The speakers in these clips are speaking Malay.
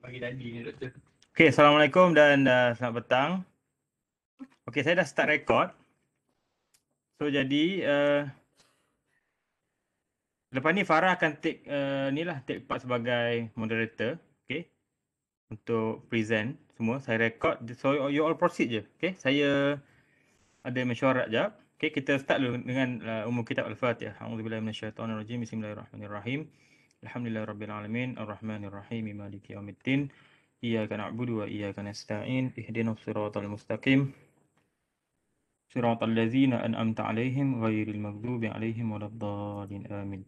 Pagi tadi ni doktor. Okey, Assalamualaikum dan selamat petang. Okey, saya dah start record. So jadi lepas ni Farah akan take take part sebagai moderator, okey, untuk present semua. Saya record, so you all proceed je. Okey, saya ada mesyuarat jap. Okey, kita start dulu dengan umum kitab Al-Fatihah. A'udzubillahi minasyaitonirrajim. Bismillahirrahmanirrahim. Alhamdulillahirabbil alamin, arrahmanirrahim, maliki yaumiddin. Iyyaka na'budu wa iyyaka nasta'in. Ihdinas siratal mustaqim. Siratal ladzina an'amta 'alaihim ghairil maghdubi 'alaihim waladdallin. Amin.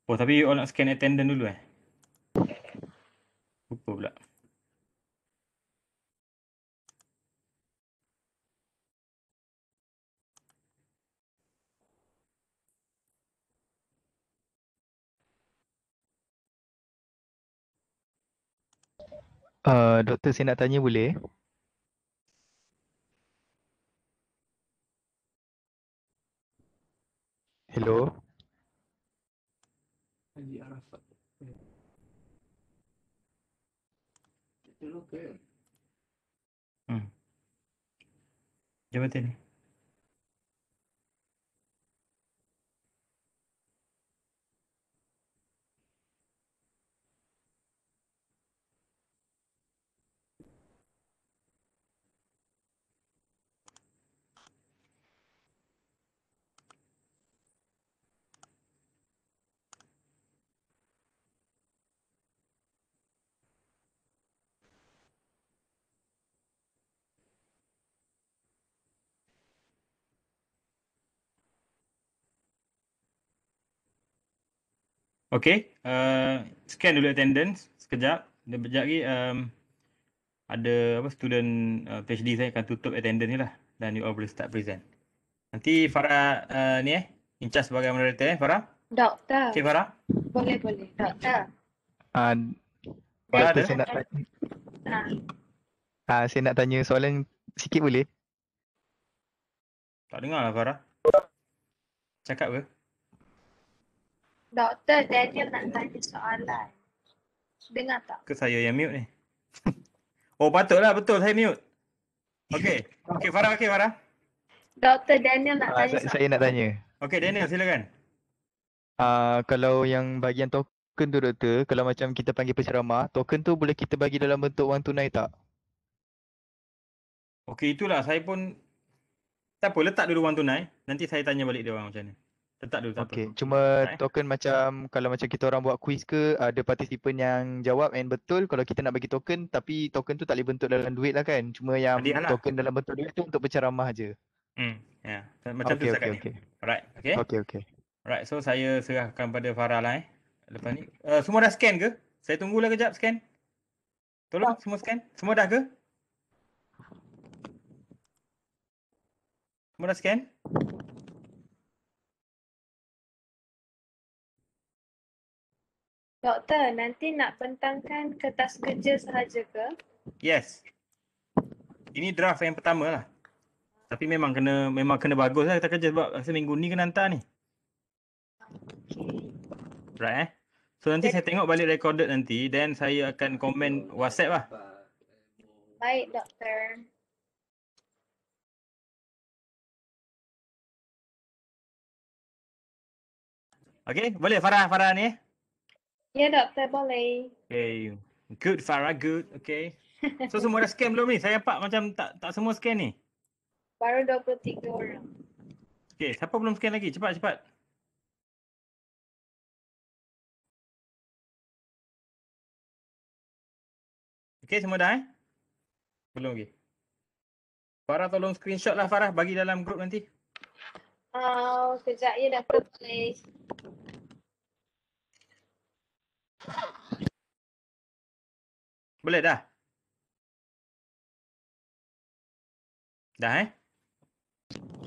Oh, tapi you all nak scan attendance dulu eh? Lupa pula. Doktor, saya nak tanya boleh? Hello? Haji Arafat. Itu ke? Jabatan ni. Okey, scan dulu attendance sekejap. Dan sekejap lagi ada apa student PhD saya akan tutup attendance ni lah dan you all boleh start present. Nanti Farah ni in charge sebagai moderator Farah. Doktor, Okey Farah. boleh. Doktor, Ah, Farah doktor, ada? saya nak tanya soalan sikit boleh? Tak dengar lah Farah. Cakap ke? Doktor Daniel nak tanya soalan. Dengar tak? Ke saya yang mute ni? Oh patutlah, betul saya mute. Okey. Okey Farah. Doktor Daniel nak tanya soalan. Saya nak tanya. Okey Daniel silakan. Kalau yang bahagian token tu doktor, kalau macam kita panggil penceramah, token tu boleh kita bagi dalam bentuk wang tunai tak? Okey itulah saya pun tak apa letak dulu wang tunai. Nanti saya tanya balik dia orang macam mana. Letak dulu tak apa. Okey, cuma token macam kalau macam kita orang buat quiz ke, ada partisipan yang jawab and betul kalau kita nak bagi token, tapi token tu tak boleh bentuk dalam duit lah kan. Cuma yang Hadiah lah. token dalam bentuk duit tu untuk penceramah je. Ya. Macam tu setakat ni. Okey. Alright, okey. Okey. Alright, so saya serahkan pada Farah lah lepas ni. Semua dah scan ke? Saya tunggulah kejap scan. Tolong semua scan. Semua dah ke? Semua dah scan? Doktor, nanti nak bentangkan kertas kerja sahaja ke? Yes. Ini draft yang pertama lah. Tapi memang kena bagus lah kita kerja sebab rasa minggu ni kena hantar ni. Right So nanti saya tengok balik recorded nanti, then saya akan komen WhatsApp lah. Baik, doktor. Okay, boleh Farah ni? Ya, doktor, boleh. Okay, good Farah, good. Okay. So semua dah scan belum ni? Saya nampak macam tak semua scan ni. Baru 23 orang. Okay, siapa belum scan lagi? Cepat. Okay, semua dah Belum lagi. Farah tolong screenshot lah Farah, bagi dalam group nanti. Kejap ya, doktor, boleh. Boleh dah? Dah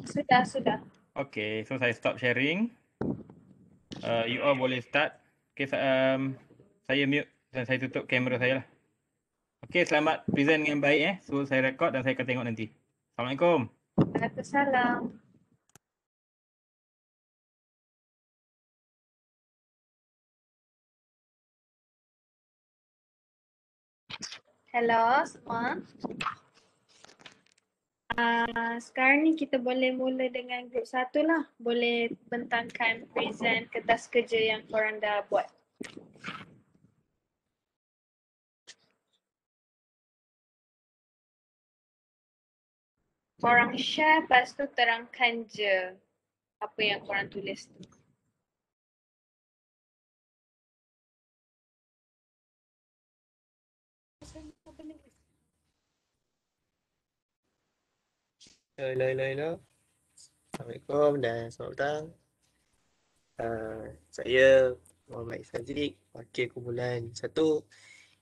Sudah. Okay, so saya stop sharing. You all boleh start. Okay, saya mute dan saya tutup kamera saya lah. Okay, selamat present dengan baik So saya record dan saya akan tengok nanti. Assalamualaikum. Waalaikumsalam. Hello semua. Sekarang ni kita boleh mula dengan grup 1 lah. Boleh bentangkan present kertas kerja yang korang dah buat. Korang share, lepas tu terangkan je apa yang korang tulis tu. Hello. Assalamualaikum dan selamat petang. Saya Muhammad Ishazik, wakil kumpulan 1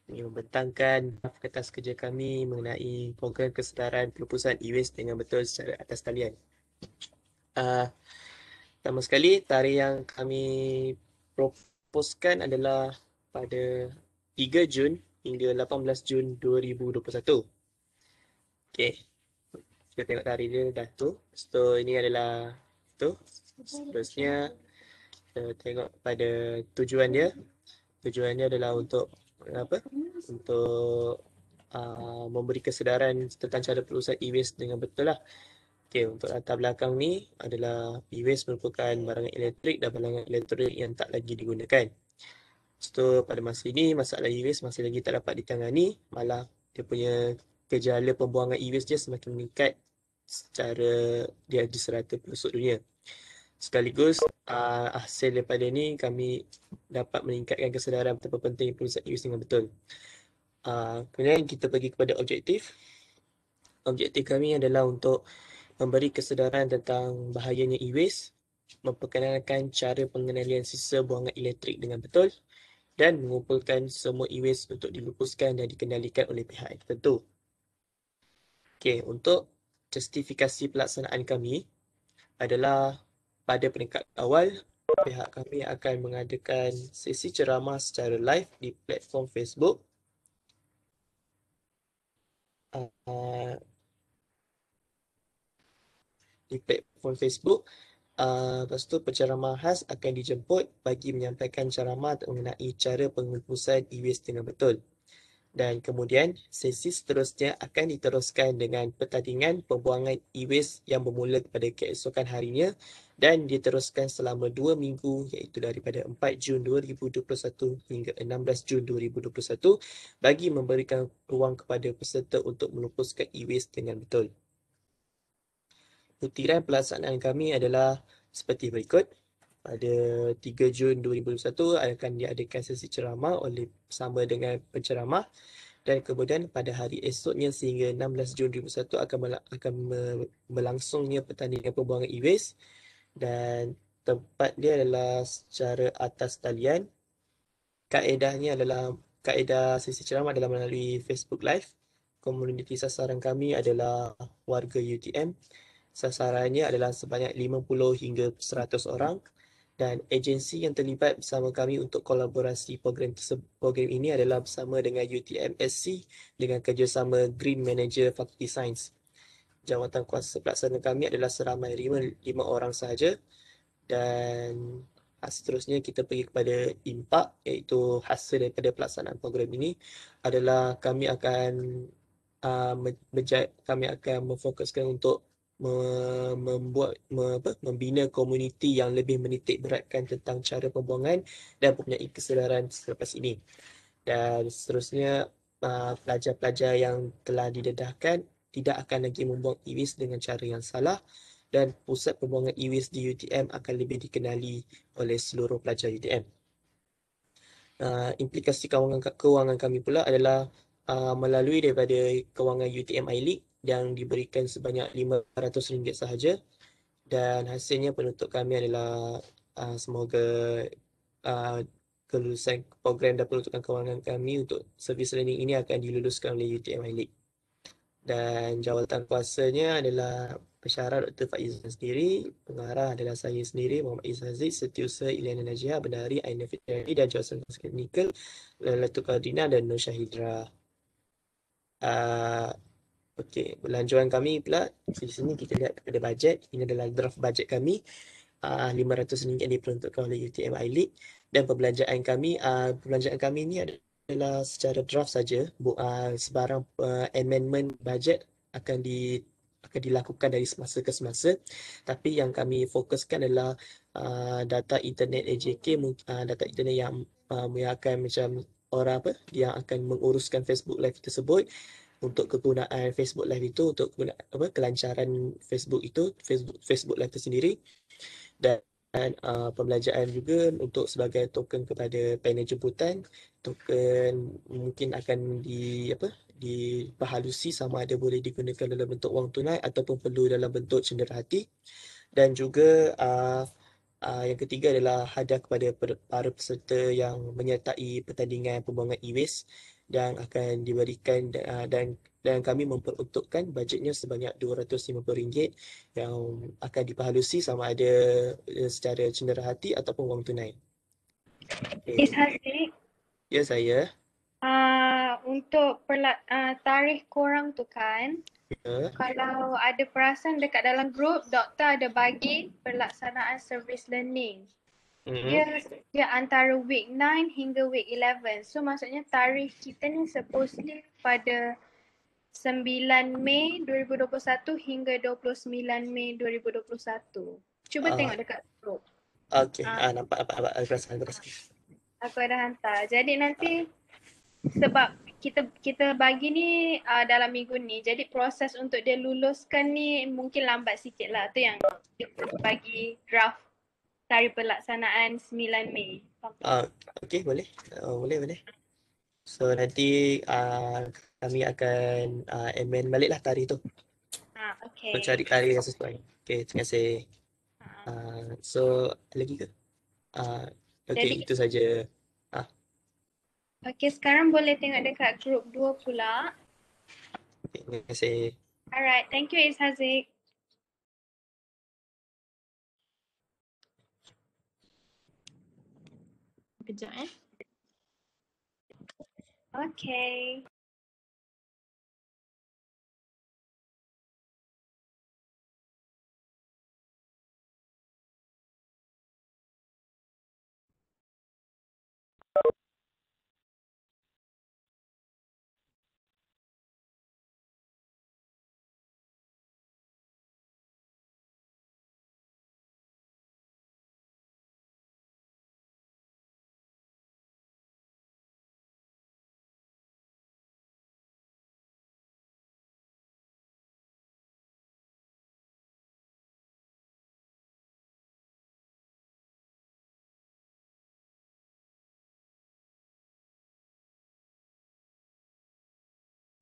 ingin membentangkan draft kertas kerja kami mengenai program kesedaran pelupusan e-waste dengan betul secara atas talian. Pertama sekali, tarikh yang kami proposkan adalah pada 3 Jun hingga 18 Jun 2021. Okey. Kita tengok tarikh dia dah tu. So ini adalah tu. Seterusnya kita tengok pada tujuan dia. Tujuan dia adalah untuk apa? Untuk memberi kesedaran tentang cara pelupusan e-waste dengan betul lah. Okey, untuk latar belakang ni adalah e-waste merupakan barangan elektrik dan barangan elektronik yang tak lagi digunakan. So pada masa ini masalah e-waste masih lagi tak dapat ditangani, malah dia punya gejala pembuangan e-waste dia semakin meningkat secara dia di serata pelosok dunia. Sekaligus hasil daripada ni kami dapat meningkatkan kesedaran betapa penting pelupusan e-waste dengan betul. Kemudian kita pergi kepada objektif. Objektif kami adalah untuk memberi kesedaran tentang bahayanya e-waste, memperkenalkan cara pengendalian sisa buangan elektrik dengan betul, dan mengumpulkan semua e-waste untuk dilupuskan dan dikendalikan oleh pihak yang tertentu. Okey, untuk justifikasi pelaksanaan kami adalah pada peringkat awal, pihak kami akan mengadakan sesi ceramah secara live di platform Facebook. Lepas tu penceramah khas akan dijemput bagi menyampaikan ceramah mengenai cara pengurusan e-waste dengan betul. Dan kemudian sesi seterusnya akan diteruskan dengan pertandingan pembuangan e-waste yang bermula pada keesokan harinya dan diteruskan selama 2 minggu iaitu daripada 4 Jun 2021 hingga 16 Jun 2021 bagi memberikan ruang kepada peserta untuk melupuskan e-waste dengan betul. Butiran pelaksanaan kami adalah seperti berikut. Pada 3 Jun 2021 akan diadakan sesi ceramah bersama dengan penceramah. Dan kemudian pada hari esoknya sehingga 16 Jun 2021 akan berlangsungnya pertandingan pembuangan e-waste dan tempat dia adalah secara atas talian. Kaedah sesi ceramah adalah melalui Facebook Live. Komuniti sasaran kami adalah warga UTM. Sasarannya adalah sebanyak 50 hingga 100 orang. Dan agensi yang terlibat bersama kami untuk kolaborasi program ini adalah bersama dengan UTM-SC dengan kerjasama Green Manager Fakulti Sains. Jawatan kuasa pelaksana kami adalah seramai 5 orang sahaja. Dan seterusnya kita pergi kepada impak, iaitu hasil daripada pelaksanaan program ini adalah kami akan memfokuskan untuk membina komuniti yang lebih menitik beratkan tentang cara pembuangan dan mempunyai kesedaran selepas ini. Dan seterusnya pelajar-pelajar yang telah didedahkan tidak akan lagi membuang e-waste dengan cara yang salah dan pusat pembuangan e-waste di UTM akan lebih dikenali oleh seluruh pelajar UTM. Implikasi kewangan kami pula adalah melalui daripada kewangan UTM iLeague yang diberikan sebanyak RM500 sahaja dan hasilnya penuntut kami adalah semoga kelulusan program dan peruntukan kewangan kami untuk servis learning ini akan diluluskan oleh UTM iLeague. Dan jawatan kuasanya adalah pensyarah Dr. Faizal sendiri, pengarah adalah saya sendiri Muhammad Ishazik, Setiausaha Ilyana Najihah, Bendahari Aina Fitriani dan jawatan kuasa teknikal Latul Qadrina dan Nur Syahidra. Okey, belanjuan kami pula di sini kita lihat kepada bajet. Ini adalah draft bajet kami. RM500 diperuntukkan oleh UTM iLeague dan perbelanjaan kami ni ada adalah secara draft saja. Sebarang amendment bajet akan dilakukan dari semasa ke semasa. Tapi yang kami fokuskan adalah data internet AJK, data internet yang akan macam orang yang akan menguruskan Facebook Live tersebut, untuk kegunaan Facebook Live itu, untuk kelancaran Facebook itu, Facebook Live itu sendiri, dan pembelanjaan juga untuk sebagai token kepada panel jemputan. Token mungkin akan diperhalusi sama ada boleh digunakan dalam bentuk wang tunai ataupun perlu dalam bentuk cenderahati. Dan juga yang ketiga adalah hadiah kepada para peserta yang menyertai pertandingan pembuangan e-waste yang akan diberikan, dan kami memperuntukkan bajetnya sebanyak RM250 yang akan diperhalusi sama ada secara cenderahati ataupun wang tunai. Is Okay. Haziq, Ya, saya. untuk tarikh korang tu kan, Ya. kalau ada perasan dekat dalam grup, doktor ada bagi pelaksanaan service learning. Dia antara week 9 hingga week 11. So maksudnya tarikh kita ni supposedly pada 9 Mei 2021 hingga 29 Mei 2021. Cuba tengok dekat grup. Okay. Nampak. Perasan. Aku ada hantar. Jadi nanti sebab kita bagi ni dalam minggu ni, jadi proses untuk dia luluskan ni mungkin lambat sikit lah. Tu yang dia bagi draft tarikh pelaksanaan 9 Mei. Okay, boleh. Boleh. So nanti kami akan amend baliklah tarikh tu. Okay. Mencari tarikh yang sesuai. Okay, terima kasih. So lagi ke? Okay, Jadi, itu saja. okay, sekarang boleh tengok dekat grup 2 pula. Okay, terima kasih. Alright, thank you Is Haziq. Kejap Okay.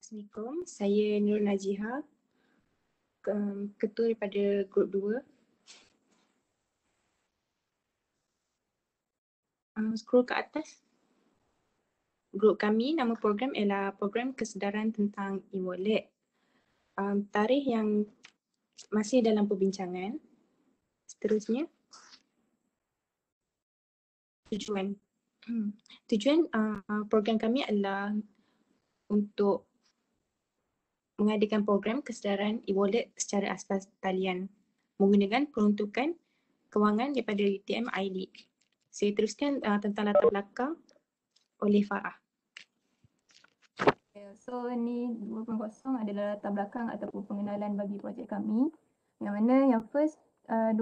Assalamualaikum, saya Nur Najiha, ketua daripada grup 2. Scroll ke atas. Grup kami, nama program ialah Program Kesedaran tentang e-wallet. Tarikh yang masih dalam perbincangan. Seterusnya, tujuan. Tujuan program kami adalah untuk mengadakan program kesedaran e-wallet secara asas talian menggunakan peruntukan kewangan daripada UTM iLead. Saya teruskan tentang latar belakang oleh Farah. So ni 2.0 adalah latar belakang ataupun pengenalan bagi projek kami. Yang mana yang first 2.1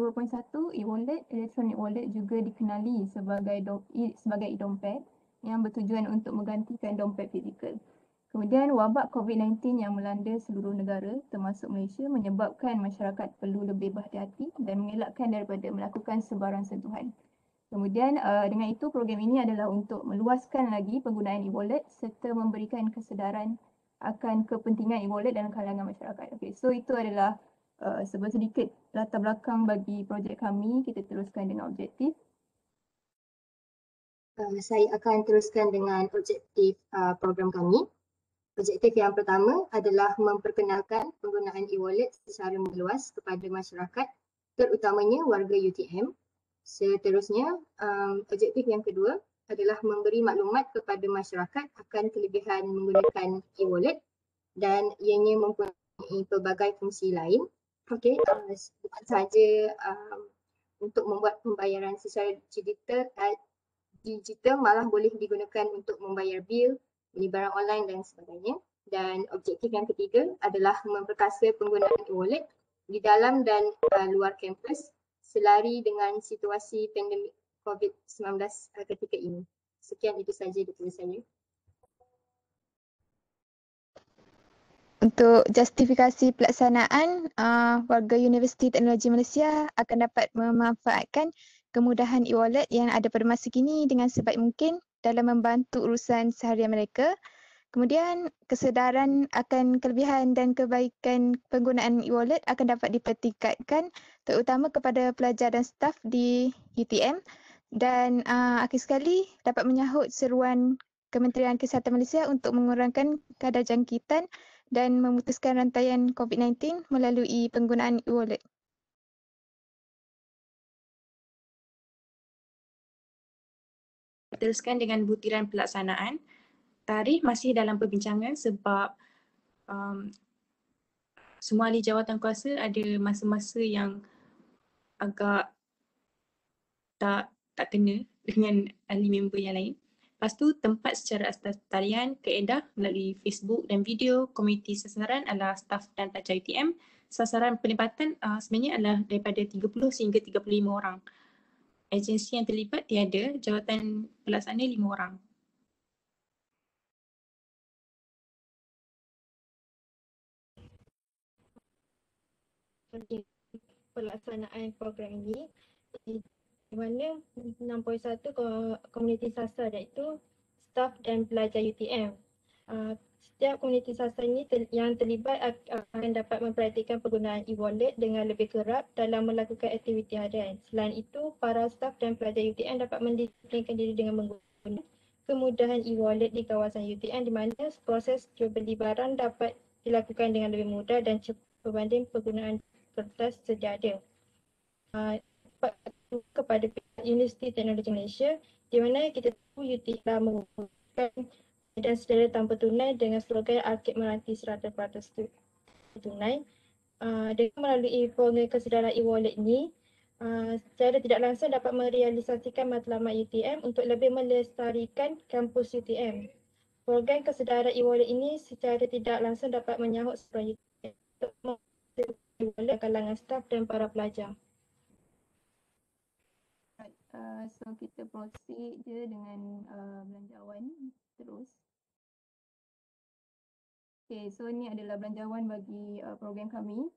e-wallet, electronic wallet juga dikenali sebagai e-dompet yang bertujuan untuk menggantikan dompet fizikal. Kemudian wabak COVID-19 yang melanda seluruh negara termasuk Malaysia menyebabkan masyarakat perlu lebih berhati-hati dan mengelakkan daripada melakukan sebarang sentuhan. Kemudian dengan itu program ini adalah untuk meluaskan lagi penggunaan e-wallet serta memberikan kesedaran akan kepentingan e-wallet dalam kalangan masyarakat. Okay, so itu adalah sedikit latar belakang bagi projek kami. Kita teruskan dengan objektif. Saya akan teruskan dengan objektif program kami. Objektif yang pertama adalah memperkenalkan penggunaan e-wallet secara meluas kepada masyarakat, terutamanya warga UTM. Seterusnya, objektif yang kedua adalah memberi maklumat kepada masyarakat akan kelebihan menggunakan e-wallet dan ianya mempunyai pelbagai fungsi lain. Okey, bukan sahaja untuk membuat pembayaran secara digital digital malah boleh digunakan untuk membayar bil, beli barang online dan sebagainya. Dan objektif yang ketiga adalah memperkasa penggunaan e-wallet di dalam dan luar kampus selari dengan situasi pandemik COVID-19 ketika ini. Sekian itu saja daripada saya. Untuk justifikasi pelaksanaan, warga Universiti Teknologi Malaysia akan dapat memanfaatkan kemudahan e-wallet yang ada pada masa kini dengan sebaik mungkin dalam membantu urusan seharian mereka. Kemudian, kesedaran akan kelebihan dan kebaikan penggunaan e-wallet akan dapat dipertingkatkan terutama kepada pelajar dan staf di UTM dan akhir sekali dapat menyahut seruan Kementerian Kesihatan Malaysia untuk mengurangkan kadar jangkitan dan memutuskan rantaian COVID-19 melalui penggunaan e-wallet. Teruskan dengan butiran pelaksanaan. Tarikh masih dalam perbincangan sebab semua ahli jawatan kuasa ada masa-masa yang agak tak kena dengan ahli member yang lain. Lepas tu tempat secara asas talian kaedah melalui Facebook dan video. Komuniti sasaran adalah staf dan pelajar UTM. Sasaran penempatan sebenarnya adalah daripada 30 sehingga 35 orang. Agensi yang terlibat tiada, jawatan pelaksana 5 orang. Pelaksanaan program ini di mana 6.1 komuniti sasar iaitu staf dan pelajar UTM. Setiap komuniti sasar ini yang terlibat akan dapat mempraktikkan penggunaan e-wallet dengan lebih kerap dalam melakukan aktiviti harian. Selain itu, para staf dan pelajar UTM dapat mendisiplinkan diri dengan menggunakan kemudahan e-wallet di kawasan UTM di mana proses jual beli barang dapat dilakukan dengan lebih mudah dan cepat berbanding penggunaan kertas sedia ada. Kepada Universiti Teknologi Malaysia di mana kita tahu UT telah menggunakan dan secara tanpa tunai dengan slogan Arkib Meranti 100% tunai. Dengan melalui program kesedaran e-wallet ini, secara tidak langsung dapat merealisasikan matlamat UTM untuk lebih melestarikan kampus UTM. Program kesedaran e-wallet ini secara tidak langsung dapat menyahut seruan UTM untuk e-wallet kalangan staf dan para pelajar. So kita proceed je dengan belanjawan terus. Okay, so ni adalah belanjawan bagi program kami.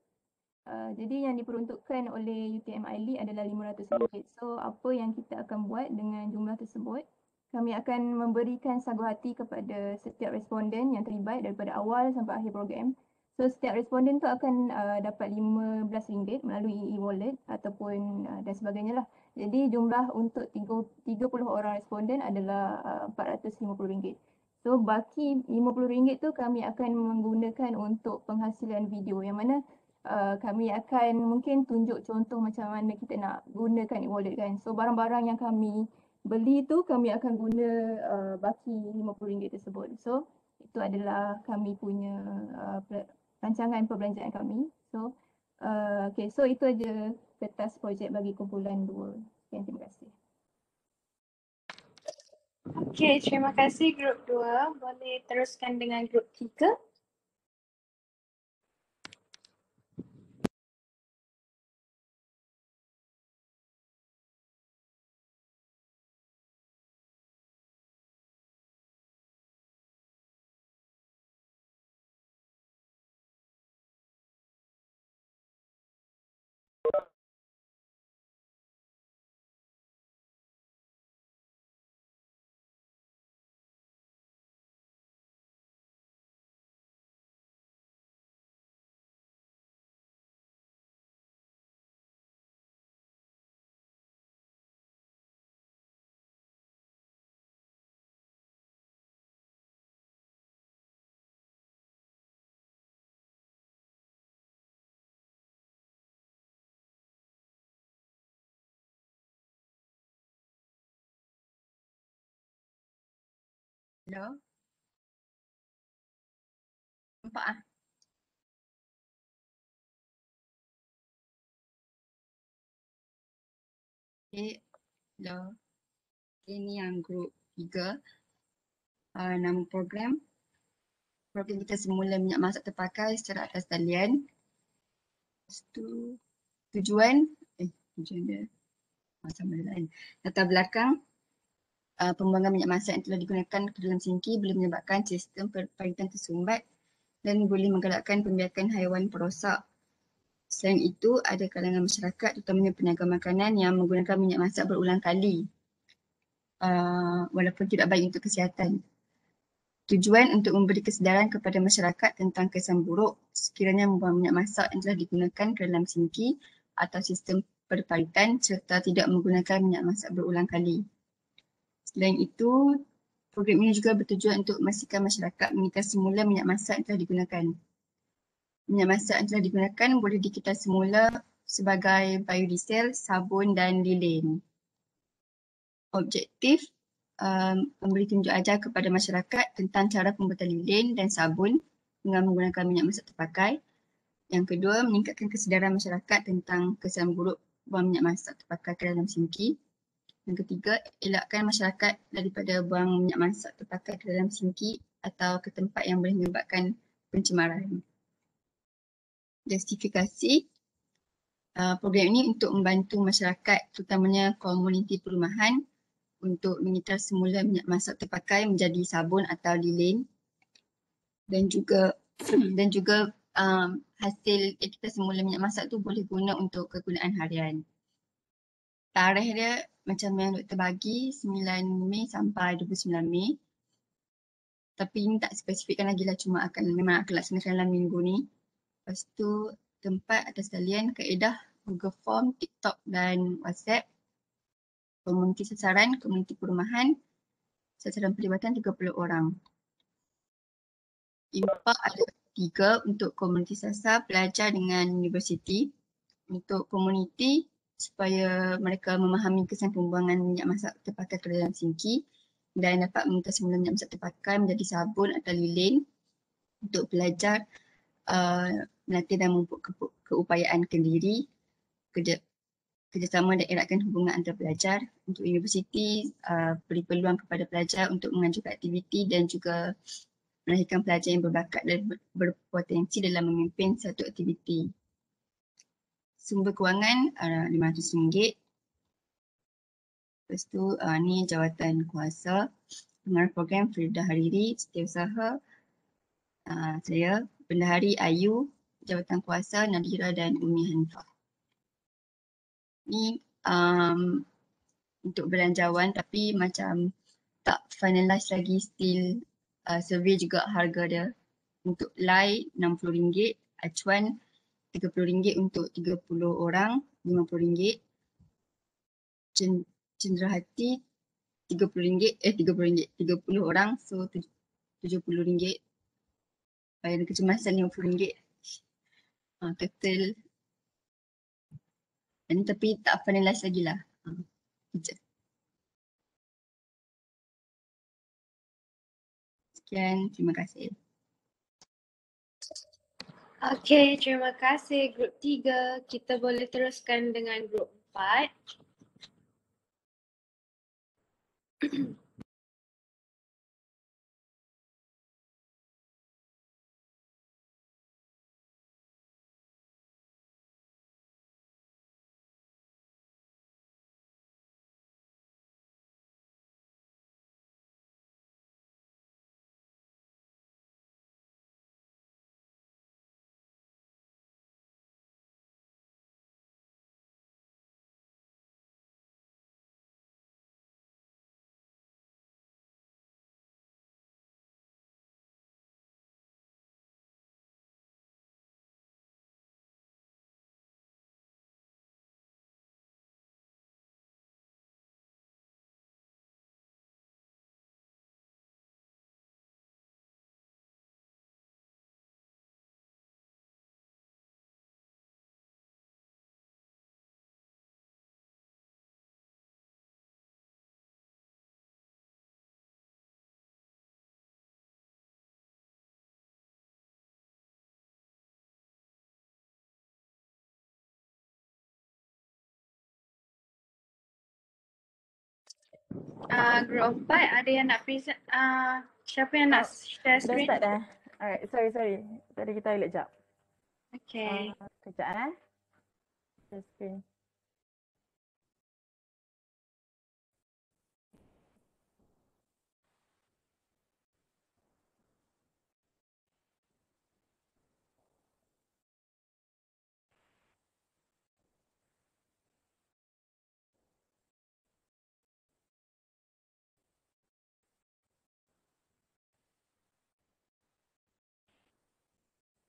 Jadi yang diperuntukkan oleh UTM ILI adalah RM500. So apa yang kita akan buat dengan jumlah tersebut? Kami akan memberikan sagu hati kepada setiap responden yang terlibat daripada awal sampai akhir program. So setiap responden tu akan dapat RM15 melalui e-wallet ataupun dan sebagainya lah. Jadi jumlah untuk 30 orang responden adalah RM450. So baki RM50 tu kami akan menggunakan untuk penghasilan video yang mana kami akan mungkin tunjuk contoh macam mana kita nak gunakan e-wallet kan. So barang-barang yang kami beli tu kami akan guna baki RM50 tersebut. So itu adalah kami punya rancangan perbelanjaan kami. So okay, so itu aja kertas projek bagi kumpulan 2. Sekian, terima kasih. Okey, terima kasih grup 2. Boleh teruskan dengan grup 3. Hello? Nampak ah? Okay. Hello? Ini yang grup 3. Nama program kita semula minyak masak terpakai secara atas talian. Lepas tu tujuan dia sama lain. Latar belakang pembuangan minyak masak yang telah digunakan ke dalam sinki boleh menyebabkan sistem perparitan tersumbat dan boleh menggalakkan pembiakan haiwan perosak. Selain itu, ada kalangan masyarakat terutamanya peniaga makanan yang menggunakan minyak masak berulang kali walaupun tidak baik untuk kesihatan. Tujuan untuk memberi kesedaran kepada masyarakat tentang kesan buruk sekiranya membuang minyak masak yang telah digunakan ke dalam sinki atau sistem perparitan serta tidak menggunakan minyak masak berulang kali. Selain itu, program ini juga bertujuan untuk memastikan masyarakat mengikar semula minyak masak yang telah digunakan. Minyak masak yang telah digunakan boleh dikikar semula sebagai biodiesel, sabun dan lilin. Objektif memberi tunjuk ajar kepada masyarakat tentang cara pembuatan lilin dan sabun dengan menggunakan minyak masak terpakai. Yang kedua, meningkatkan kesedaran masyarakat tentang kesan buruk buang minyak masak terpakai ke dalam sinki. Yang ketiga, elakkan masyarakat daripada buang minyak masak terpakai ke dalam sinki atau ke tempat yang boleh menyebabkan pencemaran. Justifikasi program ini untuk membantu masyarakat terutamanya komuniti perumahan untuk mengikar semula minyak masak terpakai menjadi sabun atau lilin dan juga hasil kita semula minyak masak tu boleh guna untuk kegunaan harian. Tarikh dia macam yang doktor bagi 9 Mei sampai 29 Mei. Tapi ini tak spesifikkan lagi lah, cuma memang akan laksanakan dalam minggu ni. Lepas tu tempat atas talian, kaedah Google Form, TikTok dan WhatsApp. Komuniti sasaran, komuniti perumahan, sasaran pelibatan 30 orang. Impak ada 3 untuk komuniti sasar, pelajar dengan universiti. Untuk komuniti, supaya mereka memahami kesan pembuangan minyak masak terpakai ke dalam sinki dan dapat mengikar semula minyak masak terpakai menjadi sabun atau lilin. Untuk pelajar, melatih dan memupuk keupayaan kendiri, kerjasama dan eratkan hubungan antara pelajar. Untuk universiti, beri peluang kepada pelajar untuk mengajukan aktiviti dan juga melahirkan pelajar yang berbakat dan berpotensi dalam memimpin satu aktiviti. Sumber kewangan RM500. Lepas tu ni jawatan kuasa. Pengarah program Firda Hariri, Setiausaha saya, Bendahari Ayu, jawatan kuasa Nadira dan Umi Hanifah. Ni untuk belanjawan tapi macam tak finalize lagi, still survey juga harga dia. Untuk Lai RM60, Acuan RM30 untuk 30 orang, RM50. Cenderahati RM30, 30 orang, so RM70. Bayaran kecemasan RM50. Total ini tapi tak finalize lagi lah. Sekian, terima kasih. Okey, terima kasih grup 3. Kita boleh teruskan dengan grup 4. Group 4 ada yang nak present, siapa yang nak share Dah screen? start dah. Alright, sorry. Tadi kita toilet jap. Okay. Kejap Share screen.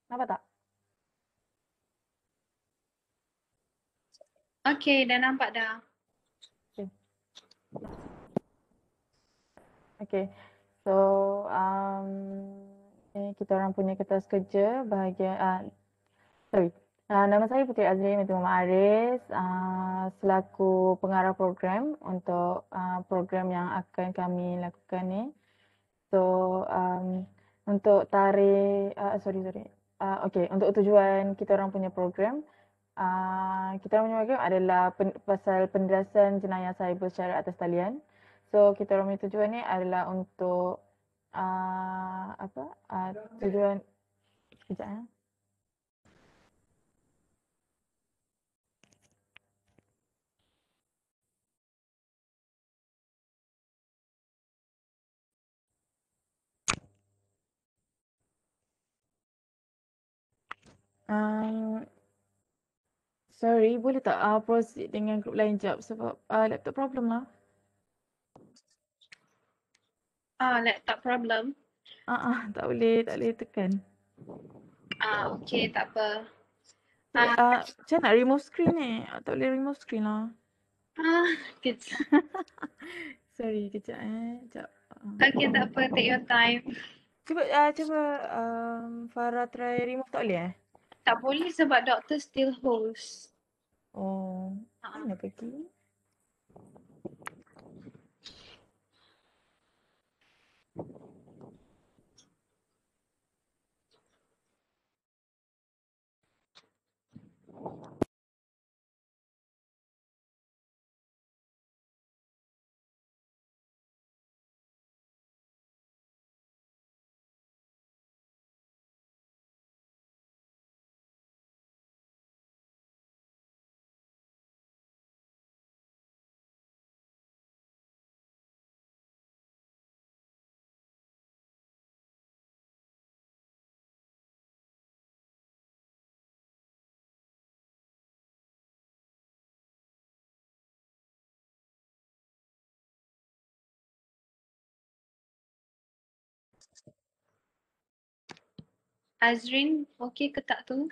Nampak tak? Okay, dah nampak dah. Okay. So, ni kita orang punya kertas kerja bahagian, nama saya Puteri Azrin binti Muhammad Aris, selaku pengarah program untuk program yang akan kami lakukan ni. So, untuk tarikh, okay, untuk tujuan kita orang punya program, kita orang punya program adalah pasal pendedasan jenayah cyber secara atas talian. So, kita orang punya tujuan ni adalah untuk tujuan, sekejap sorry, boleh tak proceed dengan grup lain jap sebab laptop problem lah. Laptop problem. Tak boleh tekan. Okay, tak apa. Macam nak remove screen ni? Tak boleh remove screen lah. Kejap. Sorry, kejap Sekejap. Okay, tak apa. Take your time. Cuba Farah try remove, tak boleh Tak boleh sebab doktor still host. Oh, mana pergi? Azrin, okay ke tak tu?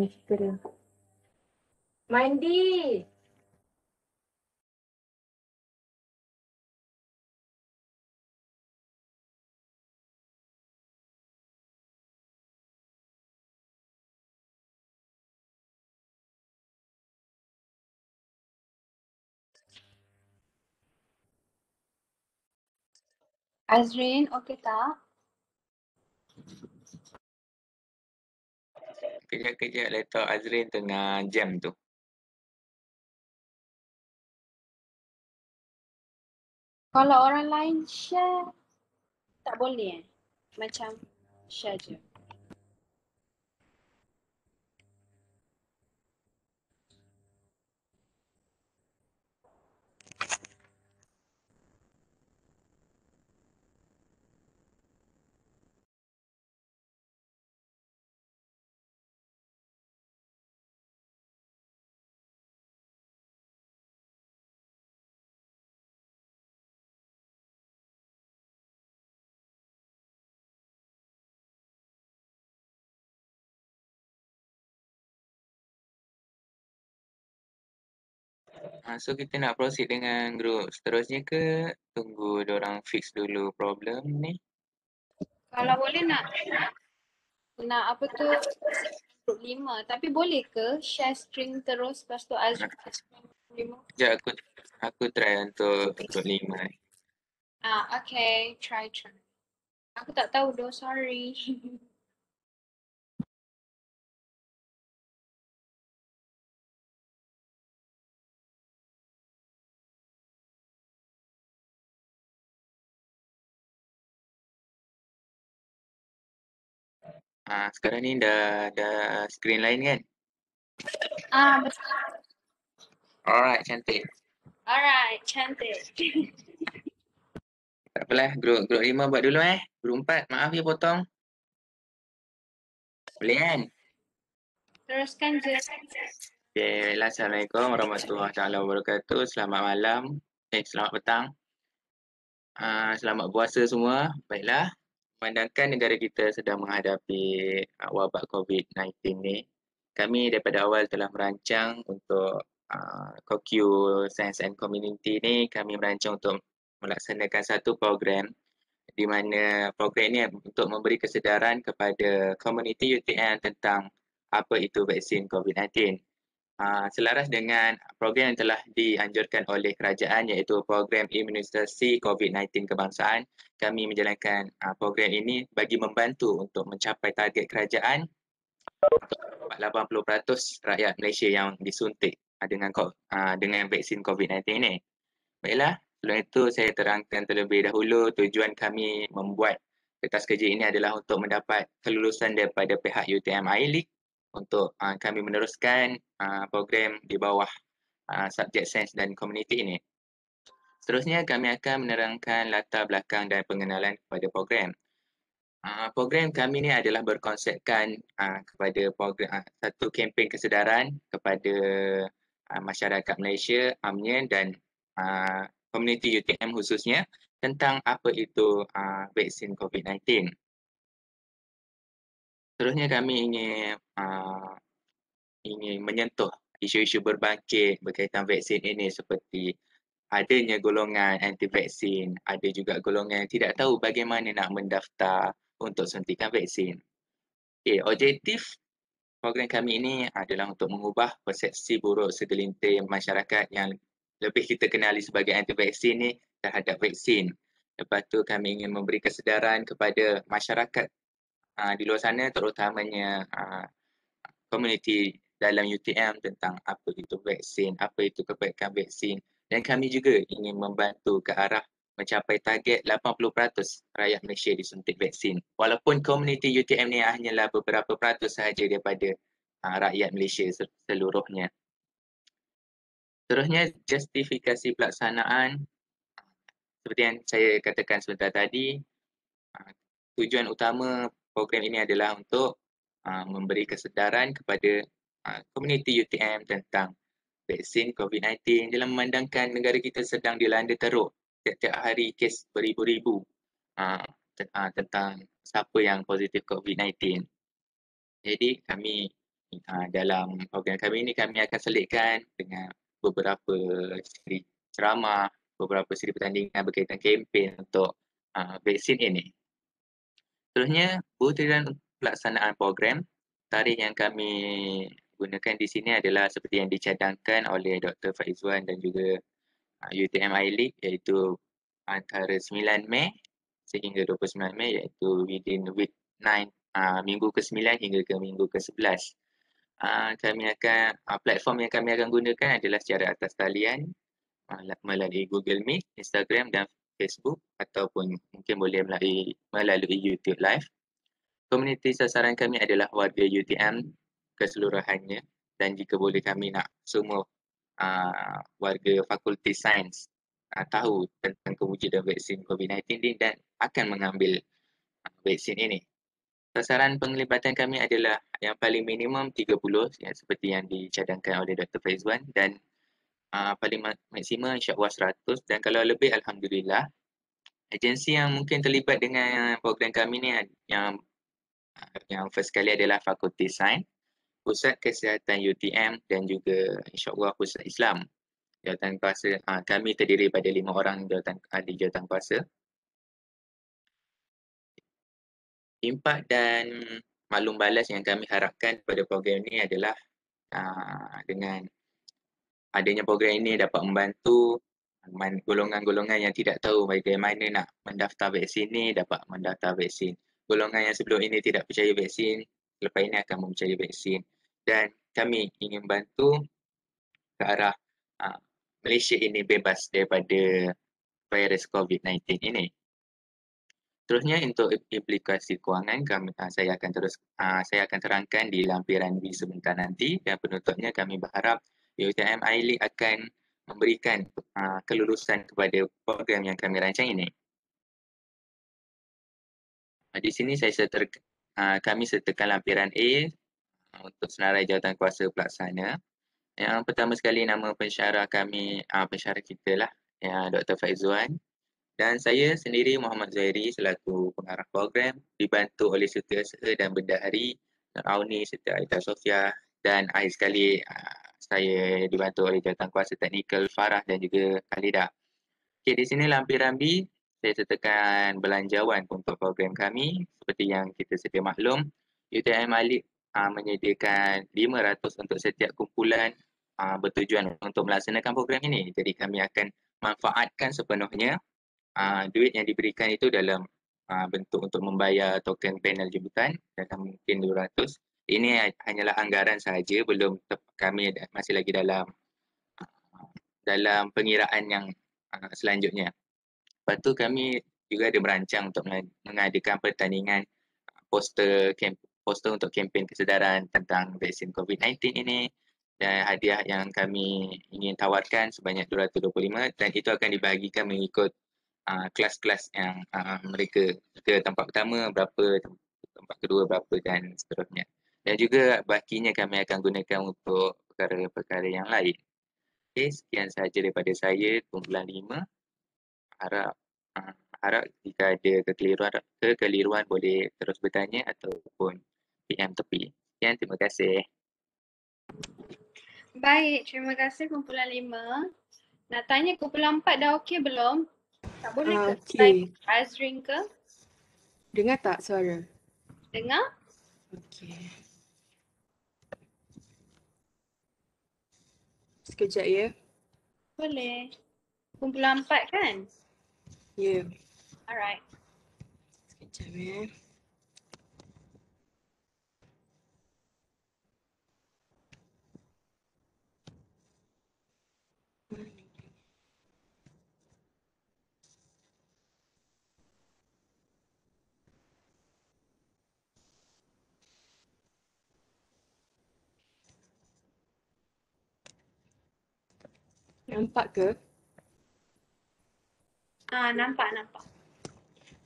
Itu dia. Mandi. Azrin, okay tak? Kejap laptop Azrin tengah jam tu. Kalau orang lain share, tak boleh Macam share je. So kita nak proceed dengan group seterusnya ke tunggu diorang fix dulu problem ni? Kalau boleh nak apa tu group 5. Tapi boleh ke share screen terus lepas tu Azri share screen 5? Sekejap aku try untuk group 5 ni. Okay. Try. Aku tak tahu doh, sorry. Sekarang ni dah screen lain kan? Betul. Alright, cantik. Alright, cantik. Tak apalah, group 5 buat dulu Group 4, maaf ya potong. Boleh kan? Teruskan je. Okay, Assalamualaikum warahmatullahi wabarakatuh. Selamat malam. Selamat petang. Selamat puasa semua. Baiklah, memandangkan negara kita sedang menghadapi wabak COVID-19 ni, kami daripada awal telah merancang untuk COQ Science and Community ni, kami merancang untuk melaksanakan satu program di mana program ini untuk memberi kesedaran kepada komuniti UTM tentang apa itu vaksin COVID-19. Selaras dengan program yang telah dianjurkan oleh kerajaan iaitu program imunisasi COVID-19 kebangsaan, kami menjalankan program ini bagi membantu untuk mencapai target kerajaan untuk 80% rakyat Malaysia yang disuntik dengan vaksin COVID-19 ini. Baiklah, sebelum itu saya terangkan terlebih dahulu tujuan kami membuat kertas kerja ini adalah untuk mendapat kelulusan daripada pihak UTM I-League untuk kami meneruskan program di bawah subjek sains dan komuniti ini. Seterusnya kami akan menerangkan latar belakang dan pengenalan kepada program. Program kami ini adalah berkonsepkan kepada program satu kempen kesedaran kepada masyarakat Malaysia, UMNO dan komuniti UTM khususnya tentang apa itu vaksin COVID-19. Seterusnya kami ingin menyentuh isu-isu berbangkit berkaitan vaksin ini seperti adanya golongan anti-vaksin, ada juga golongan yang tidak tahu bagaimana nak mendaftar untuk suntikan vaksin. Objektif program kami ini adalah untuk mengubah persepsi buruk segelintir masyarakat yang lebih kita kenali sebagai anti-vaksin ni terhadap vaksin. Lepas tu kami ingin memberi kesedaran kepada masyarakat di luar sana, terutamanya komuniti dalam UTM tentang apa itu vaksin, apa itu kebaikan vaksin, dan kami juga ingin membantu ke arah mencapai target 80% rakyat Malaysia disuntik vaksin. Walaupun komuniti UTM ni hanyalah beberapa peratus sahaja daripada rakyat Malaysia seluruhnya. Seterusnya, justifikasi pelaksanaan. Seperti yang saya katakan sebentar tadi, tujuan utama program ini adalah untuk memberi kesedaran kepada komuniti UTM tentang vaksin COVID-19 dalam memandangkan negara kita sedang dilanda teruk setiap hari kes beribu-ribu tentang siapa yang positif COVID-19. Jadi kami dalam program kami ini kami akan selitkan dengan beberapa siri ceramah, beberapa siri pertandingan berkaitan kempen untuk vaksin ini. Seterusnya, butiran pelaksanaan program. Tarikh yang kami gunakan di sini adalah seperti yang dicadangkan oleh Dr. Faizwan dan juga UTM I-League iaitu antara 9 Mei sehingga 29 Mei iaitu within week 9, minggu ke-9 hingga ke minggu ke-11. Platform yang kami akan gunakan adalah secara atas talian melalui Google Meet, Instagram dan Facebook ataupun mungkin boleh melalui YouTube Live. Komuniti sasaran kami adalah warga UTM keseluruhannya dan jika boleh kami nak semua warga Fakulti Sains tahu tentang kewujudan vaksin COVID-19 ini dan akan mengambil vaksin ini. Sasaran penglibatan kami adalah yang paling minimum 30 seperti yang dicadangkan oleh Dr. Faizwan dan paling maksimum insya-Allah 100 dan kalau lebih alhamdulillah. Agensi yang mungkin terlibat dengan program kami ni yang first kali adalah Fakulti Sains, Pusat Kesihatan UTM dan juga insya-Allah Pusat Islam. Jawatankuasa. Kami terdiri pada 5 orang ahli jawatankuasa. Impak dan maklum balas yang kami harapkan pada program ini adalah dengan adanya program ini dapat membantu golongan-golongan yang tidak tahu bagaimana nak mendaftar vaksin ni dapat mendaftar vaksin. Golongan yang sebelum ini tidak percaya vaksin, selepas ini akan mempercayai vaksin. Dan kami ingin bantu ke arah Malaysia ini bebas daripada virus COVID-19 ini. Terusnya untuk implikasi kewangan saya akan terangkan di lampiran B sebentar nanti, dan penutupnya kami berharap UiTM iLeague akan memberikan kelulusan kepada program yang kami rancang ini. Di sini kami sertakan lampiran A untuk senarai jawatankuasa pelaksana. Yang pertama sekali nama pensyarah kami, pensyarah kita lah, Dr. Faizuan. Dan saya sendiri Muhammad Zairi selaku pengarah program, dibantu oleh Setiausaha dan Bendahari Auni serta Aida Sofia, dan akhir sekali saya dibantu oleh jawatankuasa teknikal Farah dan juga Khalida. Okey, di sini lampiran B saya sertakan belanjawan untuk program kami. Seperti yang kita sedia maklum, UiTM iLeague menyediakan 500 untuk setiap kumpulan bertujuan untuk melaksanakan program ini. Jadi kami akan manfaatkan sepenuhnya duit yang diberikan itu dalam bentuk untuk membayar token panel jemputan dalam mungkin 200. Ini hanyalah anggaran sahaja, belum kami masih lagi dalam pengiraan yang selanjutnya. Lepas tu kami juga ada merancang untuk mengadakan pertandingan poster untuk kempen kesedaran tentang vaksin COVID-19 ini, dan hadiah yang kami ingin tawarkan sebanyak 225, dan itu akan dibahagikan mengikut kelas-kelas yang mereka ke tempat pertama berapa, tempat kedua berapa dan seterusnya. Dan juga bakinya kami akan gunakan untuk perkara-perkara yang lain. Okey, sekian sahaja daripada saya, kumpulan 5. Harap jika ada kekeliruan boleh terus bertanya ataupun PM tepi. Sekian, terima kasih. Baik, terima kasih kumpulan 5. Nak tanya kumpulan 4 dah okey belum? Tak boleh ke? Okey. Azrin ke? Dengar tak suara? Dengar? Okey. Sekejap ya. Boleh. Kumpulan 4 kan? Ya. Alright. Sekejap ya. Nampak ke? Nampak.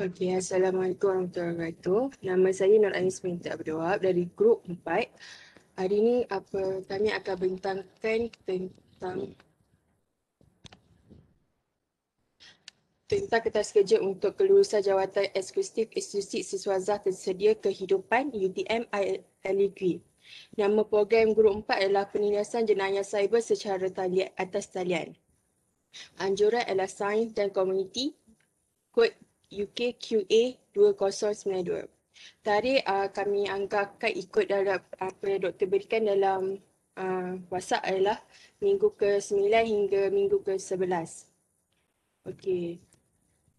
Okey, Assalamualaikum warahmatullahi wabarakatuh. Nama saya Nur Anis binti Abdul Wahab dari grup 4. Hari ini kami akan bincangkan tentang kertas kerja untuk kelulusan jawatan eksekutif institusi siswazah tersedia kehidupan UiTM iLeague. Nama program grup 4 adalah penindasan jenayah cyber secara atas talian. Anjuran adalah sains dan komuniti, kod UKQA 2092. Tarikh kami anggarkan ikut dalam apa yang Dr. berikan dalam WhatsApp adalah minggu ke-9 hingga minggu ke-11. Okey.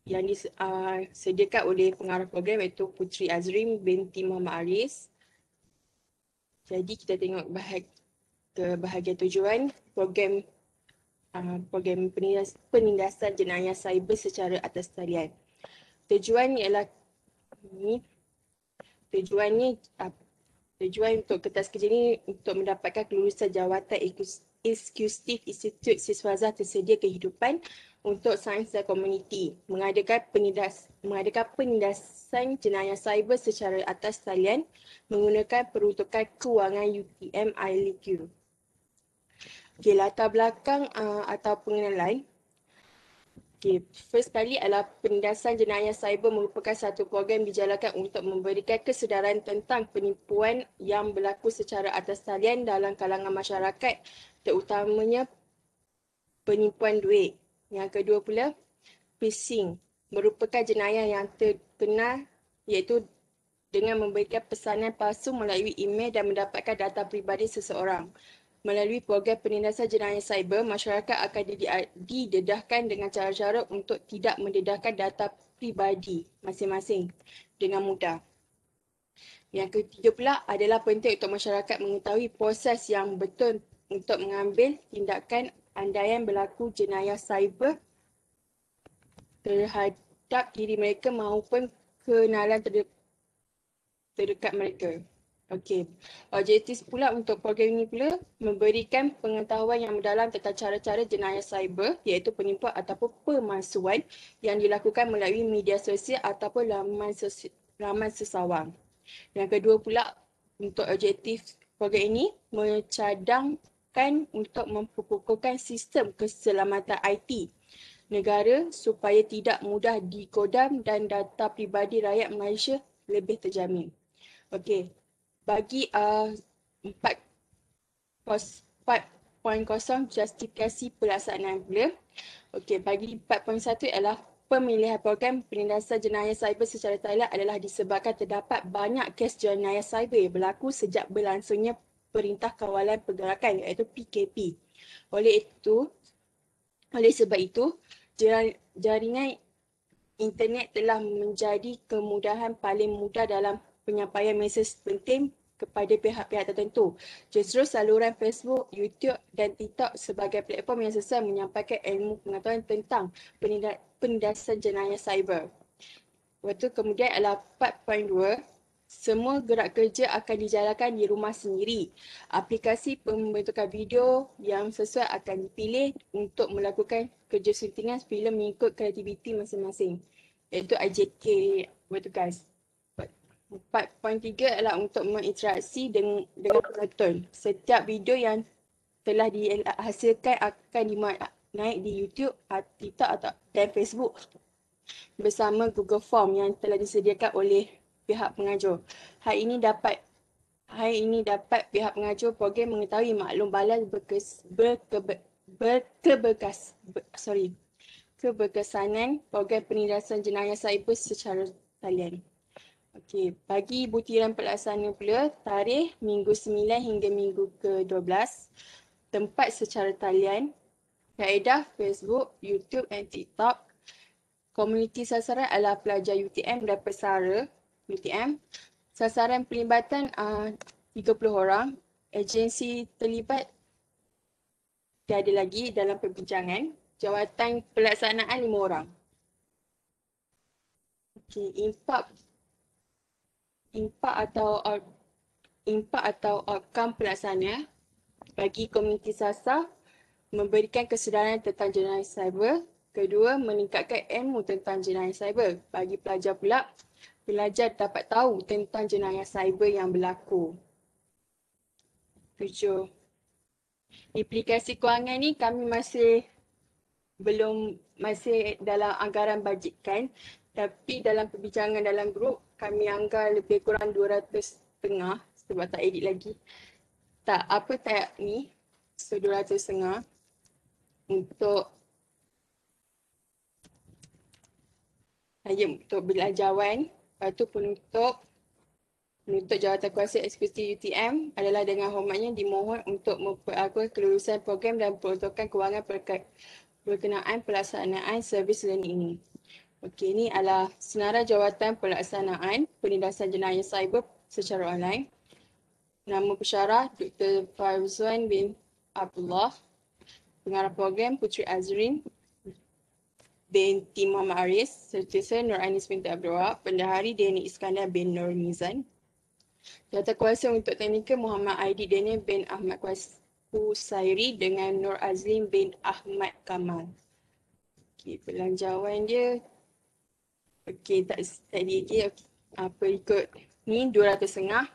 Yang disediakan oleh pengarah program iaitu Puteri Azrim binti Muhammad Aris. Jadi kita tengok ke bahagian tujuan program penindasan jenayah cyber secara atas talian. Tujuan untuk kertas kerja ni untuk mendapatkan kelulusan jawatan eksekutif institut siswazah tersedia kehidupan untuk sains dan komuniti, mengadakan penindasan jenayah cyber secara atas talian menggunakan peruntukan kewangan UiTM iLeague. Okey, latar belakang atau pengenalan. Okey, first kali adalah penindasan jenayah cyber merupakan satu program dijalankan untuk memberikan kesedaran tentang penipuan yang berlaku secara atas talian dalam kalangan masyarakat, terutamanya penipuan duit. Yang kedua pula, phishing merupakan jenayah yang terkenal iaitu dengan memberikan pesanan palsu melalui email dan mendapatkan data peribadi seseorang. Melalui program penindasan jenayah cyber, masyarakat akan didedahkan dengan cara-cara untuk tidak mendedahkan data peribadi masing-masing dengan mudah. Yang ketiga pula adalah penting untuk masyarakat mengetahui proses yang betul untuk mengambil tindakan andaian berlaku jenayah cyber terhadap diri mereka maupun kenalan terdekat mereka. Okey. Objektif pula untuk program ini pula memberikan pengetahuan yang mendalam tentang cara-cara jenayah cyber iaitu penipuan ataupun pemalsuan yang dilakukan melalui media sosial ataupun laman sesawang. Yang kedua pula untuk objektif program ini mencadangkan untuk memperkukuhkan sistem keselamatan IT negara supaya tidak mudah dikodam dan data pribadi rakyat Malaysia lebih terjamin. Okey, bagi 4.0 justifikasi pelaksanaan pula. Okey, bagi 4.1 adalah pemilihan program penindasan jenayah cyber secara talian adalah disebabkan terdapat banyak kes jenayah cyber yang berlaku sejak berlangsungnya Perintah Kawalan Pergerakan iaitu PKP. Oleh sebab itu, jaringan internet telah menjadi kemudahan paling mudah dalam penyampaian mesej penting kepada pihak-pihak tertentu. Justru saluran Facebook, YouTube dan TikTok sebagai platform yang sesuai menyampaikan ilmu pengetahuan tentang penindasan jenayah cyber. Lepas tu kemudian adalah 4.2. Semua gerak kerja akan dijalankan di rumah sendiri. Aplikasi pembentukan video yang sesuai akan dipilih untuk melakukan kerja syutingan filem mengikut kreativiti masing-masing. Iaitu IJK. Betul guys. 4.3 adalah untuk menginteraksi dengan penonton. Setiap video yang telah dihasilkan akan naik di YouTube, TikTok dan Facebook bersama Google Form yang telah disediakan oleh pihak pengajar. Hal ini dapat pihak pengajar program mengetahui maklum balas keberkesanan program penindasan jenayah cyber secara talian. Okey, bagi butiran pelaksana pula, tarikh minggu 9 hingga minggu ke-12, tempat secara talian, kaedah Facebook, YouTube dan TikTok. Komuniti sasaran adalah pelajar UTM dan pesara UTM. Sasaran pelibatan 30 orang. Agensi terlibat tiada lagi dalam perbincangan. Jawatan pelaksanaan 5 orang. Okey, impak atau outcome pelaksana bagi komuniti sasar memberikan kesedaran tentang jenayah cyber. Kedua, meningkatkan ilmu tentang jenayah cyber. Bagi pelajar pula, pelajar dapat tahu tentang jenayah cyber yang berlaku. 7. Implikasi kewangan ni kami masih dalam anggaran bajetkan, tapi dalam perbincangan dalam grup kami anggar lebih kurang 200.5 sebab tak edit lagi. So 200.5 untuk belanjawan. Lepas tu penutup jawatan kuasa eksekutif UTM adalah dengan hormatnya dimohon untuk memperakui kelulusan program dan peruntukan kewangan berkenaan pelaksanaan servis learning ini. Okey, ini adalah senarai jawatan pelaksanaan penindasan jenayah cyber secara online. Nama pensyarah Dr. Farzwan bin Abdullah, pengarah program Puteri Azrin binti Muhammad Aris, Sertisa Nur Anis binti Abdul Wahab, Bendahari Daniel Iskandar bin Nur Mizan. Jawatan kuasa untuk teknikal Muhammad Aidit Daniel bin Ahmad Kusairi dengan Nur Azlim bin Ahmad Kamal. Okey, belanjawan dia. Okey, tak lagi. Apa ikut ni 200.5.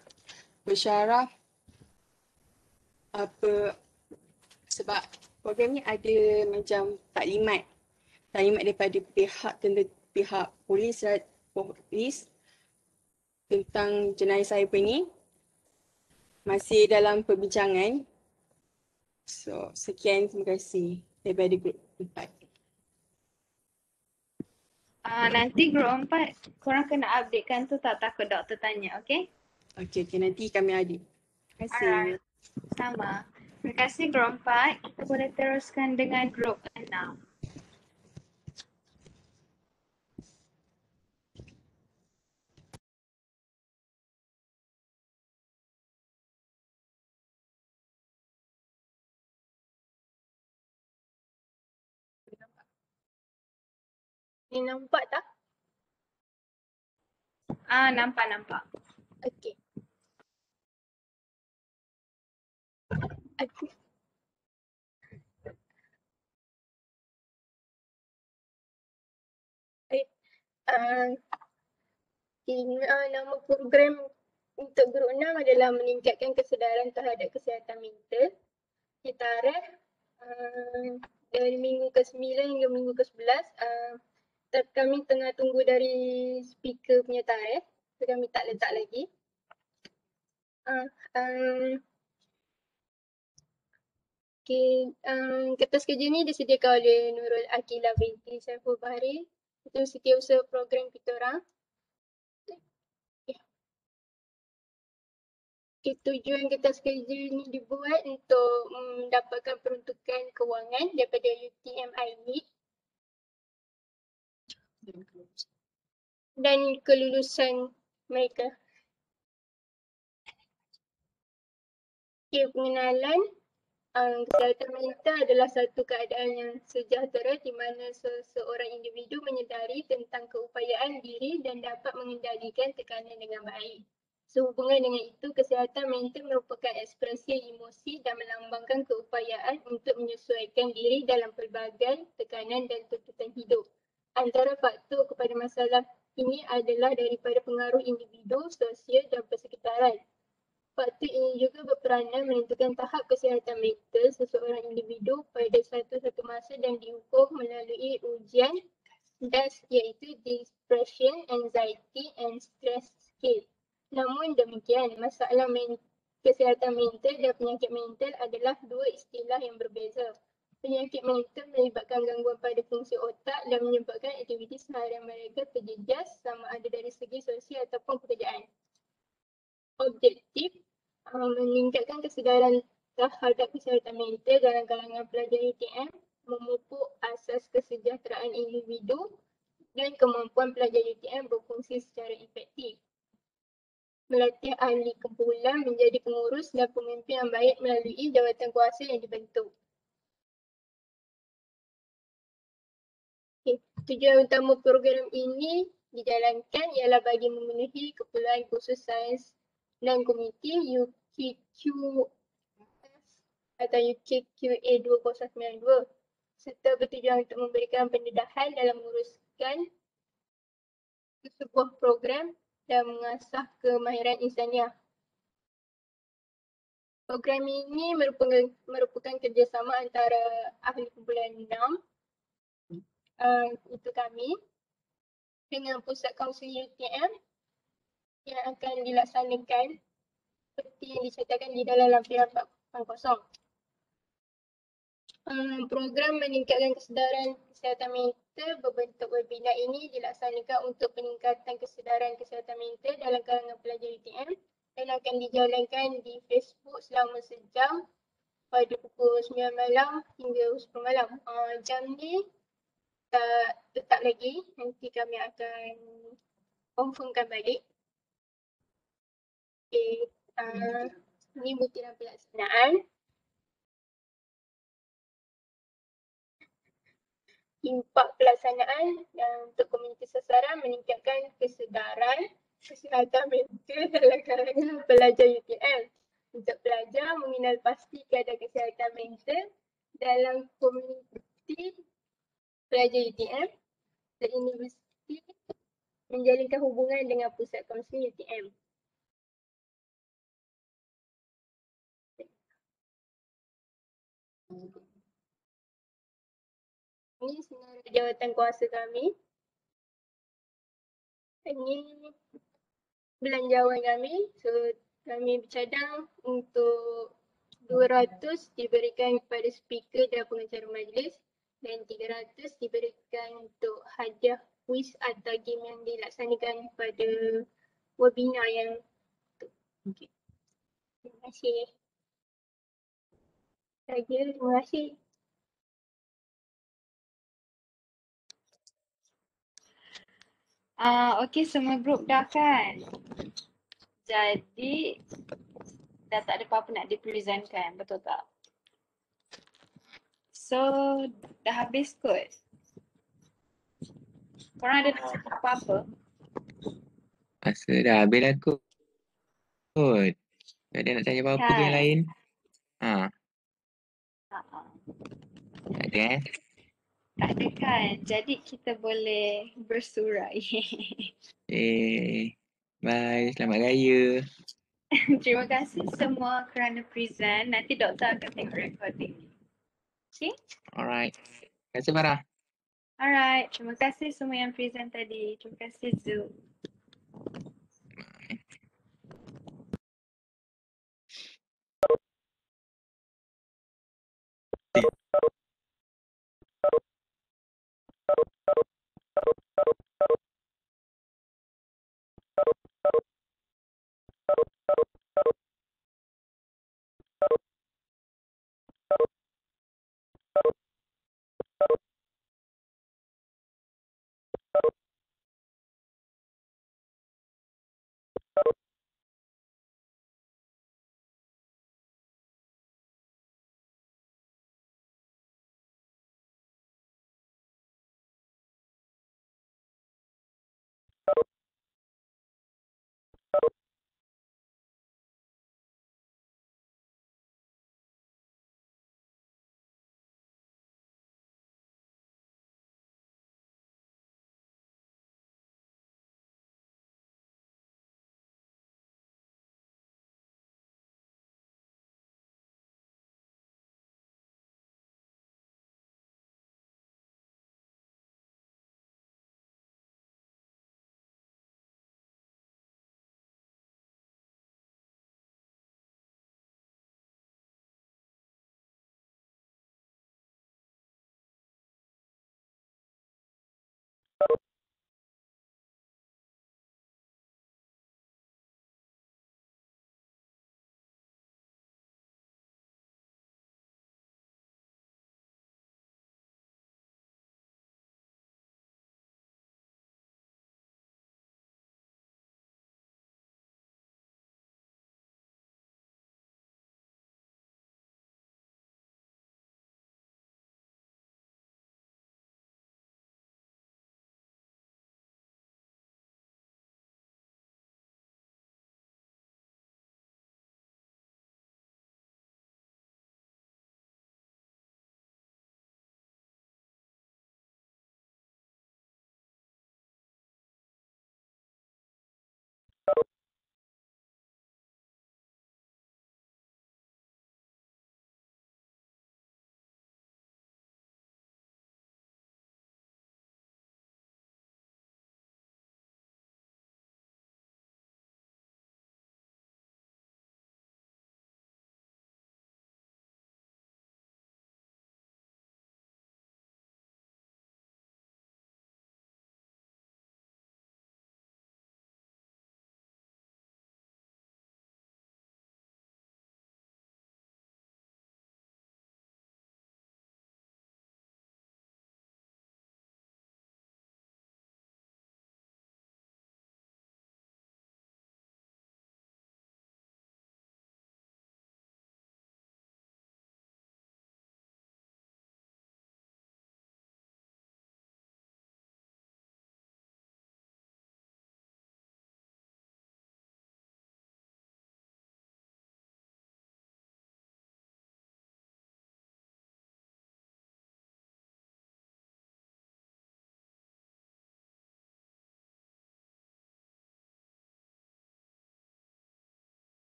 Bersyarah sebab program ni ada macam taklimat daripada pihak polis tentang jenayah cyber ni masih dalam perbincangan. So, sekian, terima kasih. daripada grup 4. Nanti grup 4 korang kena updatekan tu, tak takut doktor tanya, okay? Okey, nanti kami ada. Terima kasih. Alright, sama. Terima kasih grup 4. Kita boleh teruskan dengan grup 6. Ni nampak tak? Nampak. Okey. Okey. Nama program untuk grup 6 adalah meningkatkan kesedaran terhadap kesihatan mental. Tarikh dari minggu ke-9 hingga minggu ke-11. Kami tengah tunggu dari speaker punya tarikh. So kami tak letak lagi. Kertas kerja ni disediakan oleh Nurul Akilah binti Saiful Bahri. Itu setiausaha program kita orang. Tujuan kertas kerja ni dibuat untuk mendapatkan peruntukan kewangan daripada UTM Lead dan kelulusan mereka. Pengenalan kesihatan mental adalah satu keadaan yang sejahtera di mana seseorang individu menyedari tentang keupayaan diri dan dapat mengendalikan tekanan dengan baik. Sehubungan dengan itu, kesihatan mental merupakan ekspresi emosi dan melambangkan keupayaan untuk menyesuaikan diri dalam pelbagai tekanan dan tuntutan hidup. Antara faktor kepada masalah ini adalah daripada pengaruh individu, sosial dan persekitaran. Faktor ini juga berperanan menentukan tahap kesihatan mental seseorang individu pada satu masa dan diukur melalui ujian DASS iaitu Depression, Anxiety and Stress Scale. Namun demikian, masalah kesihatan mental dan penyakit mental adalah dua istilah yang berbeza. Penyakit mental melibatkan gangguan pada fungsi otak dan menyebabkan aktiviti seharian mereka terjejas sama ada dari segi sosial ataupun pekerjaan. Objektif meningkatkan kesedaran terhadap kesihatan mental dalam kalangan pelajar UTM, memupuk asas kesejahteraan individu dan kemampuan pelajar UTM berfungsi secara efektif. Melatih ahli kumpulan menjadi pengurus dan pemimpin yang baik melalui jawatan kuasa yang dibentuk. Tujuan utama program ini dijalankan ialah bagi memenuhi keperluan khusus sains dan komiti UKQS atau UKQA 2092 serta bertujuan untuk memberikan pendedahan dalam menguruskan sebuah program dan mengasah kemahiran insaniah. Program ini merupakan kerjasama antara ahli kumpulan 6 itu kami dengan pusat kaunseling UTM yang akan dilaksanakan seperti yang dicatatkan di dalam lampiran 4.0. Program meningkatkan kesedaran kesihatan mental berbentuk webinar ini dilaksanakan untuk peningkatan kesedaran kesihatan mental dalam kalangan pelajar UTM dan akan dijalankan di Facebook selama sejam pada pukul 9 malam hingga 10 malam. Jam ni tak tetap lagi, nanti kami akan confirmkan balik. Ini butiran pelaksanaan. Impak pelaksanaan untuk komuniti sasaran meningkatkan kesedaran kesihatan mental dalam kalangan pelajar UTM. Untuk pelajar mengenal pasti keadaan kesihatan mental dalam komuniti pelajar UTM dan universiti menjalinkan hubungan dengan pusat kaunseling UTM. Ini senarai jawatan kuasa kami. Ini belanjawan kami. So kami bercadang untuk 200 diberikan kepada speaker dan pengacara majlis dan 300 diberikan untuk hadiah kuis atau game yang dilaksanakan pada webinar yang tu. Okay. Terima kasih. Saja, terima kasih. Okey, semua grup dah kan? Jadi dah tak ada apa-apa nak dipresentkan, betul tak? So, dah habis kot. Korang ada nak cakap apa-apa? Rasa dah habis lah kot. Tak ada nak tanya apa-apa ke yang Kan? lain? Ha, Tak ada tak ada kan? Jadi kita boleh bersurai. Bye, selamat raya. Terima kasih semua kerana present. Nanti doktor akan tengok recording. Okay? Alright. Terima kasih Farah. Alright. Terima kasih semua yang present tadi. Terima kasih Zoom.